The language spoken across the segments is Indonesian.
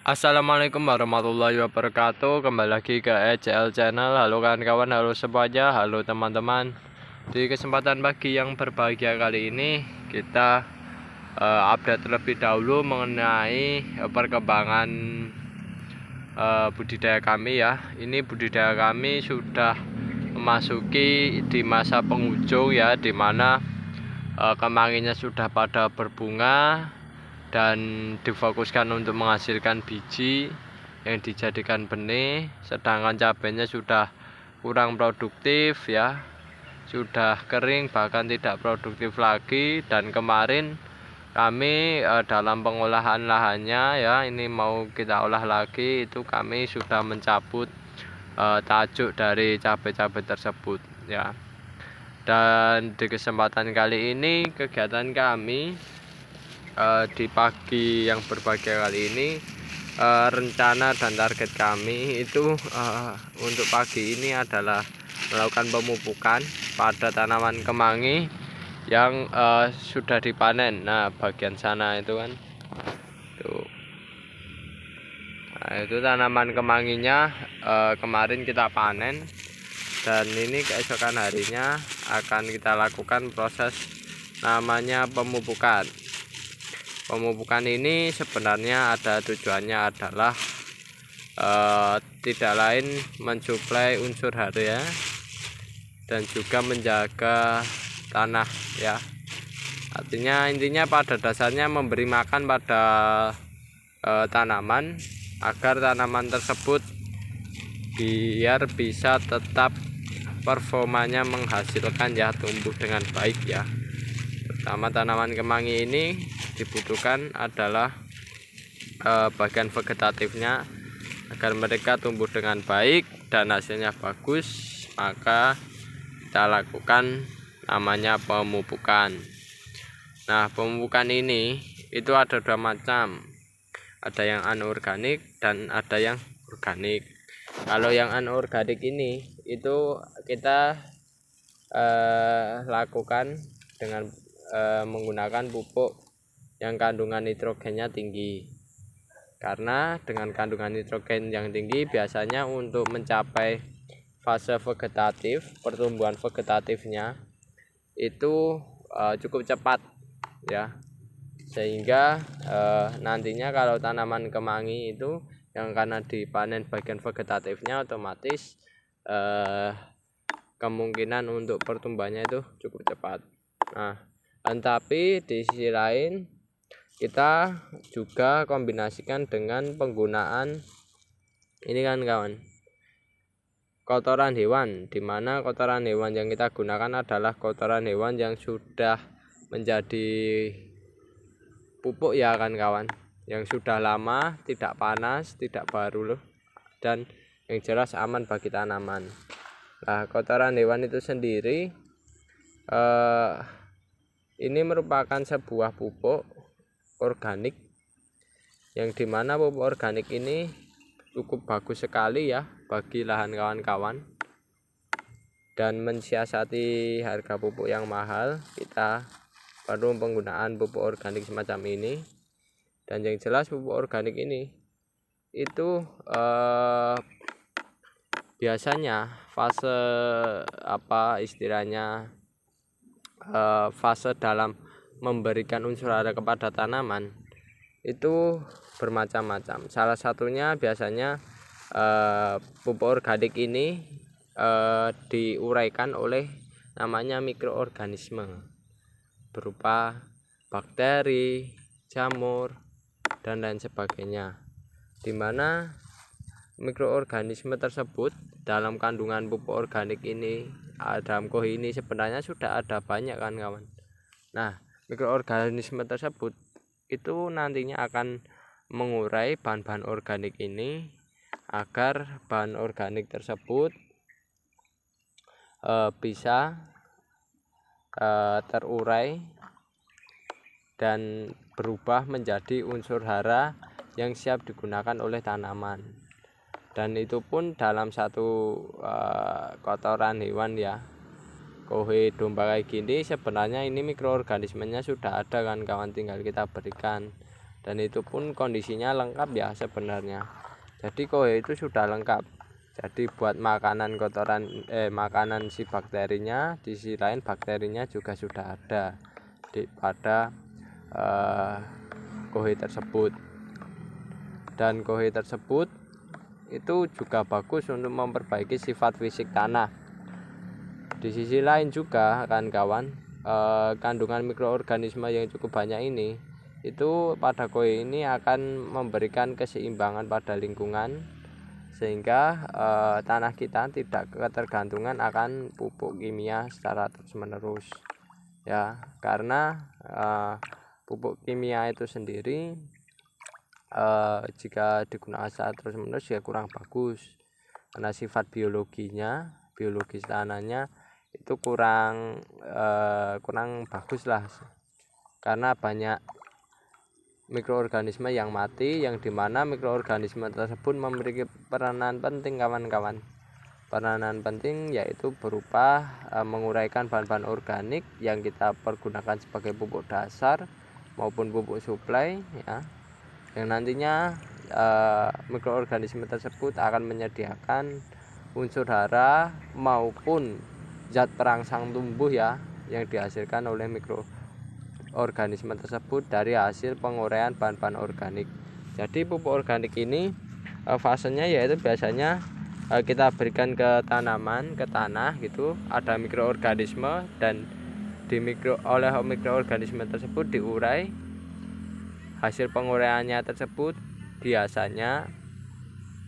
Assalamualaikum warahmatullahi wabarakatuh. Kembali lagi ke ECL Channel. Halo kawan-kawan, halo semuanya, halo teman-teman. Di kesempatan pagi yang berbahagia kali ini kita update terlebih dahulu mengenai perkembangan budidaya kami ya. Ini budidaya kami sudah memasuki di masa penghujung ya, dimana kemanginya sudah pada berbunga dan difokuskan untuk menghasilkan biji yang dijadikan benih, sedangkan cabenya sudah kurang produktif ya, sudah kering bahkan tidak produktif lagi. Dan kemarin kami dalam pengolahan lahannya ya, ini mau kita olah lagi, itu kami sudah mencabut tajuk dari cabai-cabai tersebut ya. Dan di kesempatan kali ini kegiatan kami di pagi yang berbahagia kali ini, rencana dan target kami itu untuk pagi ini adalah melakukan pemupukan pada tanaman kemangi yang sudah dipanen. Nah, bagian sana itu kan tuh. Nah, itu tanaman kemanginya kemarin kita panen, dan ini keesokan harinya akan kita lakukan proses namanya pemupukan. Pemupukan ini sebenarnya ada tujuannya adalah tidak lain mensuplai unsur hara dan juga menjaga tanah ya. Artinya intinya pada dasarnya memberi makan pada tanaman agar tanaman tersebut biar bisa tetap performanya menghasilkan ya, tumbuh dengan baik ya. Pertama, tanaman kemangi ini dibutuhkan adalah bagian vegetatifnya agar mereka tumbuh dengan baik dan hasilnya bagus, maka kita lakukan namanya pemupukan. Nah, pemupukan ini itu ada dua macam, ada yang anorganik dan ada yang organik. Kalau yang anorganik ini itu kita lakukan dengan menggunakan pupuk yang kandungan nitrogennya tinggi, karena dengan kandungan nitrogen yang tinggi biasanya untuk mencapai fase vegetatif, pertumbuhan vegetatifnya itu cukup cepat ya, sehingga nantinya kalau tanaman kemangi itu yang karena dipanen bagian vegetatifnya, otomatis kemungkinan untuk pertumbuhannya itu cukup cepat. Nah, tetapi di sisi lain kita juga kombinasikan dengan penggunaan ini kan kawan, kotoran hewan, dimana kotoran hewan yang kita gunakan adalah kotoran hewan yang sudah menjadi pupuk ya kan kawan, yang sudah lama, tidak panas, tidak baru loh, dan yang jelas aman bagi tanaman. Nah, kotoran hewan itu sendiri ini merupakan sebuah pupuk organik, yang dimana pupuk organik ini cukup bagus sekali ya bagi lahan kawan-kawan. Dan mensiasati harga pupuk yang mahal, kita perlu penggunaan pupuk organik semacam ini. Dan yang jelas pupuk organik ini itu biasanya fase fase dalam memberikan unsur hara kepada tanaman itu bermacam-macam. Salah satunya biasanya pupuk organik ini diuraikan oleh namanya mikroorganisme berupa bakteri, jamur, dan lain sebagainya, dimana mikroorganisme tersebut dalam kandungan pupuk organik ini, dalam kohi ini sebenarnya sudah ada banyak kan kawan. Nah, mikroorganisme tersebut itu nantinya akan mengurai bahan-bahan organik ini agar bahan organik tersebut bisa terurai dan berubah menjadi unsur hara yang siap digunakan oleh tanaman. Dan itu pun dalam satu kotoran hewan ya, kohe domba kayak gini, sebenarnya ini mikroorganismenya sudah ada kan kawan, tinggal kita berikan. dan itu pun kondisinya lengkap ya sebenarnya. Jadi kohe itu sudah lengkap. Jadi buat makanan kotoran makanan si bakterinya, di sisi lain bakterinya juga sudah ada pada kohe tersebut. Dan kohe tersebut itu juga bagus untuk memperbaiki sifat fisik tanah. Di sisi lain juga kawan-kawan, kandungan mikroorganisme yang cukup banyak ini itu pada koe ini akan memberikan keseimbangan pada lingkungan, sehingga tanah kita tidak ketergantungan akan pupuk kimia secara terus-menerus ya. Karena pupuk kimia itu sendiri jika digunakan secara terus-menerus ya kurang bagus, karena sifat biologis tanahnya itu kurang bagus lah, karena banyak mikroorganisme yang mati, yang dimana mikroorganisme tersebut memiliki peranan penting kawan-kawan. Peranan penting yaitu berupa menguraikan bahan-bahan organik yang kita pergunakan sebagai pupuk dasar maupun pupuk suplai ya, yang nantinya mikroorganisme tersebut akan menyediakan unsur hara maupun zat perangsang tumbuh ya, yang dihasilkan oleh mikroorganisme tersebut dari hasil penguraian bahan-bahan organik. Jadi pupuk organik ini fasenya yaitu biasanya kita berikan ke tanaman, ke tanah gitu, ada mikroorganisme, dan oleh mikroorganisme tersebut diurai. Hasil penguraiannya tersebut biasanya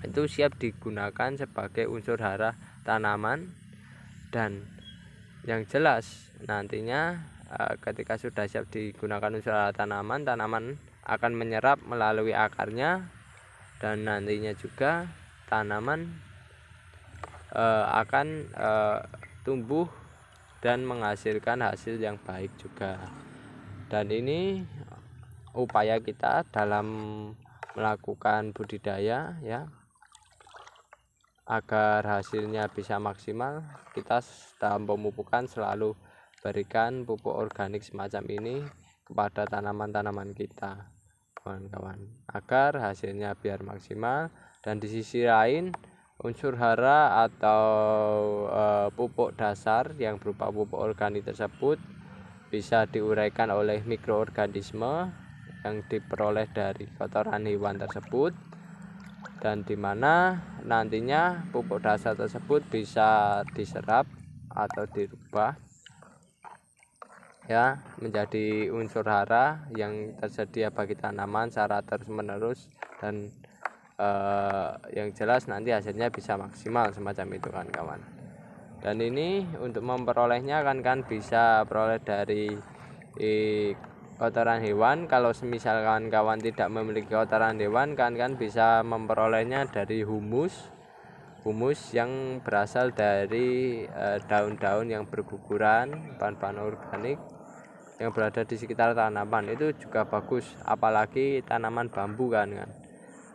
itu siap digunakan sebagai unsur hara tanaman, dan yang jelas nantinya ketika sudah siap digunakan unsur hara tanaman, tanaman akan menyerap melalui akarnya, dan nantinya juga tanaman akan tumbuh dan menghasilkan hasil yang baik juga. Dan ini upaya kita dalam melakukan budidaya ya, agar hasilnya bisa maksimal. Kita dalam pemupukan selalu berikan pupuk organik semacam ini kepada tanaman-tanaman kita kawan-kawan, agar hasilnya biar maksimal. Dan di sisi lain unsur hara atau pupuk dasar yang berupa pupuk organik tersebut bisa diuraikan oleh mikroorganisme yang diperoleh dari kotoran hewan tersebut, dan dimana nantinya pupuk dasar tersebut bisa diserap atau dirubah ya menjadi unsur hara yang tersedia bagi tanaman secara terus-menerus, dan yang jelas nanti hasilnya bisa maksimal semacam itu kan kawan. Dan ini untuk memperolehnya kan bisa peroleh dari kotoran hewan. Kalau semisal kawan-kawan tidak memiliki kotoran hewan, kan bisa memperolehnya dari humus yang berasal dari daun-daun yang berguguran, bahan-bahan organik yang berada di sekitar tanaman. Itu juga bagus, apalagi tanaman bambu kan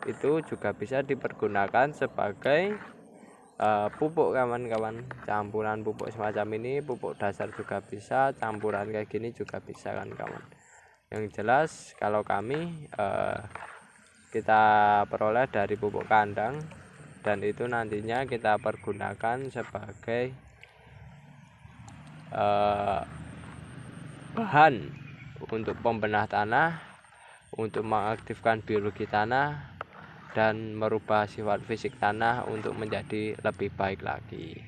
itu juga bisa dipergunakan sebagai pupuk kawan-kawan. Campuran pupuk semacam ini, pupuk dasar juga bisa, campuran kayak gini juga bisa kan kawan. Yang jelas kalau kami kita peroleh dari pupuk kandang, dan itu nantinya kita pergunakan sebagai bahan untuk pembenah tanah, untuk mengaktifkan biologi tanah, dan merubah sifat fisik tanah untuk menjadi lebih baik lagi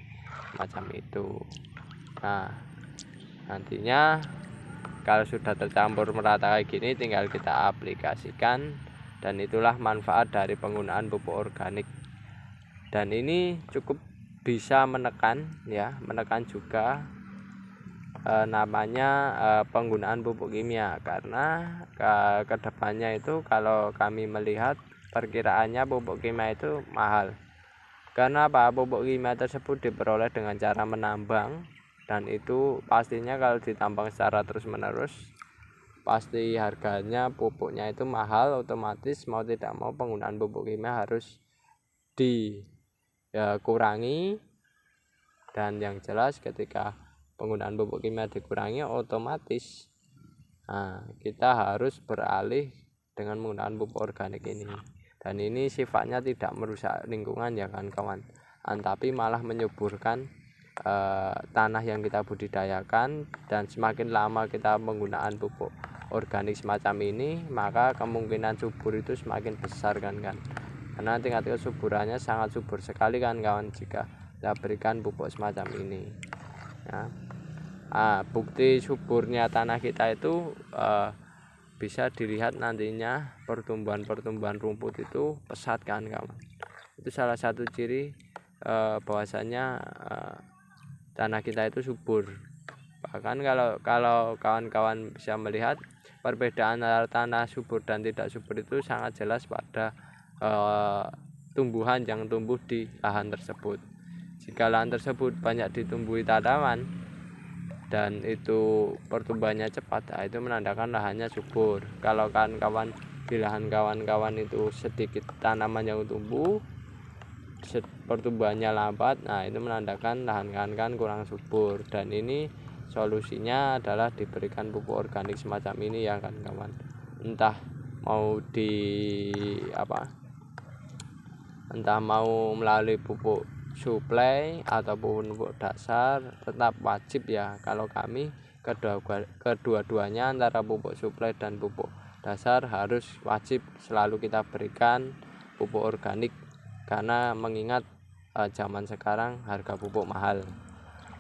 macam itu. Nah nantinya kalau sudah tercampur merata kayak gini, tinggal kita aplikasikan, dan itulah manfaat dari penggunaan pupuk organik. Dan ini cukup bisa menekan juga namanya penggunaan pupuk kimia, karena kedepannya itu kalau kami melihat perkiraannya pupuk kimia itu mahal. Karena pupuk kimia tersebut diperoleh dengan cara menambang, dan itu pastinya kalau ditambang secara terus-menerus pasti harganya pupuknya itu mahal. Otomatis mau tidak mau penggunaan pupuk kimia harus dikurangi, dan yang jelas ketika penggunaan pupuk kimia dikurangi, otomatis kita harus beralih dengan menggunakan pupuk organik ini. Dan ini sifatnya tidak merusak lingkungan ya kawan-kawan, tapi malah menyuburkan tanah yang kita budidayakan. Dan semakin lama kita menggunakan pupuk organik semacam ini, maka kemungkinan subur itu semakin besar kan, karena tingkat kesuburannya sangat subur sekali kan kawan jika kita berikan pupuk semacam ini ya. Bukti suburnya tanah kita itu bisa dilihat nantinya pertumbuhan rumput itu pesat kan kawan. Itu salah satu ciri bahwasanya tanah kita itu subur. Bahkan kalau kawan-kawan bisa melihat perbedaan antara tanah subur dan tidak subur itu sangat jelas pada tumbuhan yang tumbuh di lahan tersebut. Jika lahan tersebut banyak ditumbuhi tanaman dan itu pertumbuhannya cepat, itu menandakan lahannya subur. Kalau kawan-kawan di lahan kawan-kawan itu sedikit tanaman yang tumbuh, pertumbuhannya lambat, itu menandakan lahan kawan-kawan kurang subur. Dan ini solusinya adalah diberikan pupuk organik semacam ini ya kawan-kawan. Entah mau melalui pupuk suplai ataupun pupuk dasar, tetap wajib ya. Kalau kami kedua-duanya antara pupuk suplai dan pupuk dasar harus wajib selalu kita berikan pupuk organik, karena mengingat zaman sekarang harga pupuk mahal.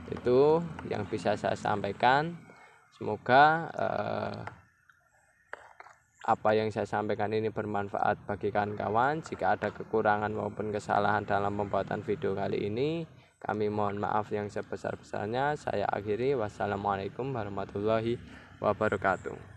Itu yang bisa saya sampaikan. Semoga apa yang saya sampaikan ini bermanfaat bagi kawan-kawan. Jika ada kekurangan maupun kesalahan dalam pembuatan video kali ini, kami mohon maaf yang sebesar-besarnya. Saya akhiri, wassalamualaikum warahmatullahi wabarakatuh.